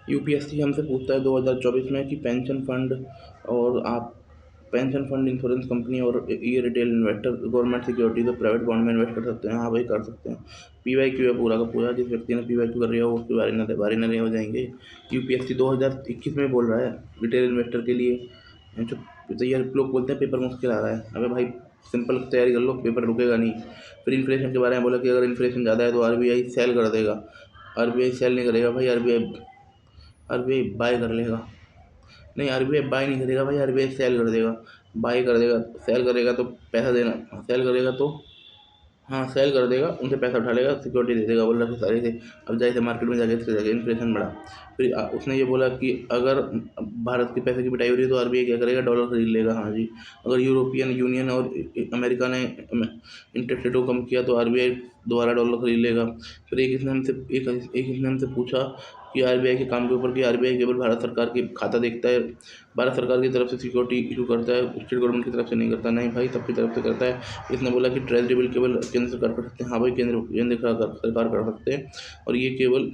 UPSC हमसे पूछता है 2024 में कि पेंशन फंड, इंश्योरेंस कंपनी और ये रिटेल इन्वेस्टर गवर्नमेंट सिक्योरिटीज और प्राइवेट बॉन्ड में इन्वेस्ट कर सकते हैं। हाँ भाई, कर सकते हैं। पीवाईक्यू है पूरा का पूरा, जिस व्यक्ति ने पीवाईक्यू कर लिया हो उसके बारे में हो जाएंगे। यूपीएससी 2021 में बोल रहा है रिटेल इन्वेस्टर के लिए। जो तैयार लोग बोलते हैं पेपर मुश्किल आ रहा है, अबे भाई सिंपल तैयारी कर लो, पेपर रुकेगा नहीं। फिर इन्फ्लेशन के बारे में बोला कि अगर इन्फ्लेशन ज़्यादा है तो आरबीआई सेल कर देगा। आरबीआई सेल नहीं करेगा भाई, आरबीआई आरबीआई बाय कर लेगा। नहीं, आरबीआई बाय नहीं करेगा भाई, आरबीआई सेल कर देगा। बाय कर देगा, सेल करेगा तो पैसा देना, सेल करेगा तो हाँ सेल कर देगा, उनसे पैसा उठा लेगा, सिक्योरिटी दे देगा, बोल रहा है सारे से। अब जाए थे मार्केट में जाके इसके जाके इन्फ्लेशन बढ़ा। फिर उसने ये बोला कि अगर भारत के पैसे की पिटाई हो रही है तो आरबीआई क्या करेगा, डॉलर खरीद लेगा। हाँ जी, अगर यूरोपियन यूनियन और अमेरिका ने इंटरेस्ट रेट को कम किया तो आरबीआई दोबारा डॉलर खरीद लेगा। फिर एक इसने हमसे पूछा कि आरबीआई के काम के ऊपर कि आरबीआई केवल भारत सरकार की खाता देखता है, भारत सरकार की तरफ से सिक्योरिटी इशू करता है, स्टेट गवर्नमेंट की तरफ से नहीं करता। नहीं भाई, सबकी तरफ से करता है। इसने बोला कि ट्रेजरी बिल केवल केंद्र सरकार कर सकते हैं। हाँ भाई, केंद्र सरकार कर सकते हैं। और ये केवल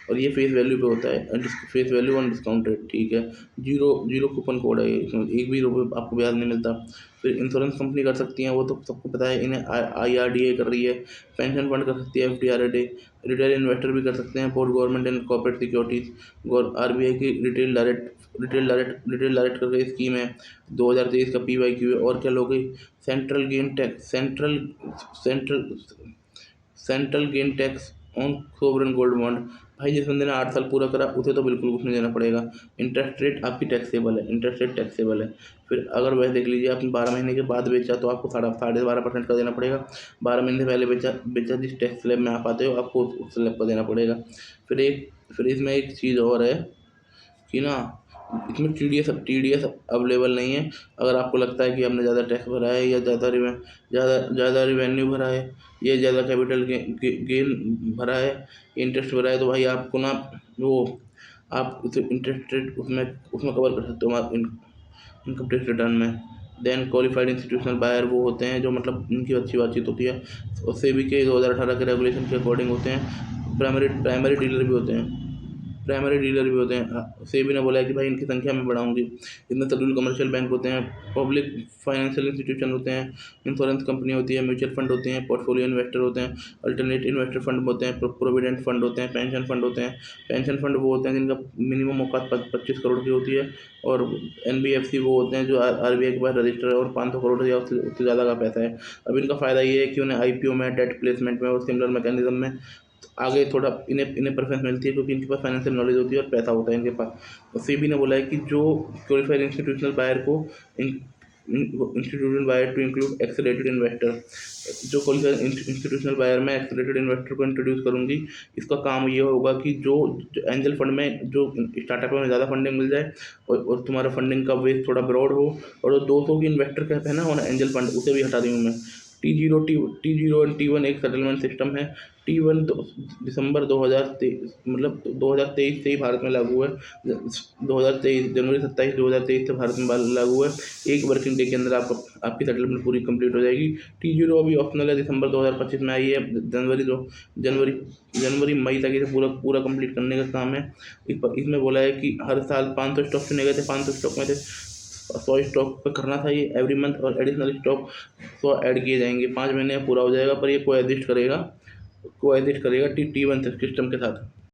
और ये फेस वैल्यू पे होता है, face value on discount rate, ठीक है। जीरो जीरो कूपन कोड है, इसमें एक भी रुपये आपको ब्याज नहीं मिलता। फिर इंश्योरेंस कंपनी कर सकती हैं, वो तो सबको पता है, इन्हें आईआरडीए कर रही है। पेंशन फंड कर सकती है, एफडीआरडी। रिटेल इन्वेस्टर भी कर सकते हैं, both government and corporate securities. RBI की रिटेल डायरेक्ट करके स्कीम है, 2023 का पीवाईक्यू है। और क्या लोगे, central gain tax central central gain tax on sovereign gold bond. भाई जिस बंदे ने 8 साल पूरा करा उसे तो बिल्कुल कुछ नहीं देना पड़ेगा। इंटरेस्ट रेट आपकी टैक्सेबल है, इंटरेस्ट रेट टैक्सेबल है। फिर अगर वह देख लीजिए, आपने 12 महीने के बाद बेचा तो आपको 12.5% का देना पड़ेगा। 12 महीने पहले बेचा बेचा जिस टैक्स स्लैब में आप आते हो, आपको उस स्लैब पर देना पड़ेगा। फिर इसमें एक चीज़ और है कि ना, इसमें टीडीएस अवेलेबल नहीं है। अगर आपको लगता है कि हमने ज़्यादा टैक्स भरा है या ज़्यादा रिवेन्यू भरा है या ज़्यादा कैपिटल गेन भरा है, इंटरेस्ट भरा है, तो भाई आपको ना वो आप उसे इंटरेस्ट रेट उसमें उसमें कवर कर सकते हो इनकम टैक्स रिटर्न में। देन क्वालिफाइड इंस्टीट्यूशनल बायर वो होते हैं जो मतलब इनकी अच्छी बातचीत होती है, और सेबी के 2018 के रेगुलेशन के अकॉर्डिंग होते हैं। प्राइमरी डीलर भी होते हैं, सेबी ने बोला है कि भाई इनकी संख्या मैं बढ़ाऊंगी। इनमें शेड्यूल कमर्शियल बैंक होते हैं, पब्लिक फाइनेंशियल इंस्टीट्यूशन होते हैं, इंश्योरेंस कंपनी होती है, म्यूचुअल फंड होते हैं, पोर्टफोलियो इन्वेस्टर होते हैं, अल्टरनेट इन्वेस्टर फंड होते हैं, प्रोविडेंट फंड होते हैं, पेंशन फंड होते हैं। पेंशन फंड वो होते हैं जिनका मिनिमम औकात 25 करोड़ की होती है। और एनबीएफसी वो होते हैं जो आरबीआई के पास रजिस्टर है और 500 करोड़ या उससे ज़्यादा का पैसा है। अब इनका फ़ायदा ये है कि उन्हें आईपीओ में, डेट प्लेसमेंट में और सिमिलर मैकेनिज्म में आगे थोड़ा इन्हें प्रेफरेंस मिलती है, क्योंकि इनके पास फाइनेंशियल नॉलेज होती है और पैसा होता है इनके पास। और सेबी ने बोला है कि जो क्वालिफाइड इंस्टीट्यूशनल बायर को institutional buyer to include accelerated investor, जो क्वालिफाइड इंस्टीट्यूशनल बायर में एक्सेलरेटेड इन्वेस्टर को इंट्रोड्यूस करूंगी। इसका काम ये होगा कि जो एंजल फंड में जो स्टार्टअप में ज़्यादा फंडिंग मिल जाए और तुम्हारा फंडिंग का बेस थोड़ा ब्रॉड हो, और जो 200 की इन्वेस्टर कहते हैं ना और एंजल फंड, उसे भी हटा दूँगा मैं। T zero and T one एक सेटलमेंट सिस्टम है। टी1 दिसंबर 2023 मतलब 2023 से ही भारत में लागू है। 2023 जनवरी 27 2023 से भारत में लागू है। एक वर्किंग डे के अंदर आपकी सेटलमेंट पूरी कंप्लीट हो जाएगी। टी जीरो अभी ऑप्शनल है, दिसंबर 2025 में आई है। जनवरी मई तक इसे पूरा पूरा कंप्लीट करने का काम है। इसमें बोला है कि हर साल 500 स्टॉक चुने गए थे, 500 स्टॉक में से 100 स्टॉक पे करना था ये एवरी मंथ, और एडिशनल स्टॉक 100 ऐड किए जाएंगे। 5 महीने में पूरा हो जाएगा, पर ये कोएग्जिस्ट करेगा टी1 सिस्टम के साथ।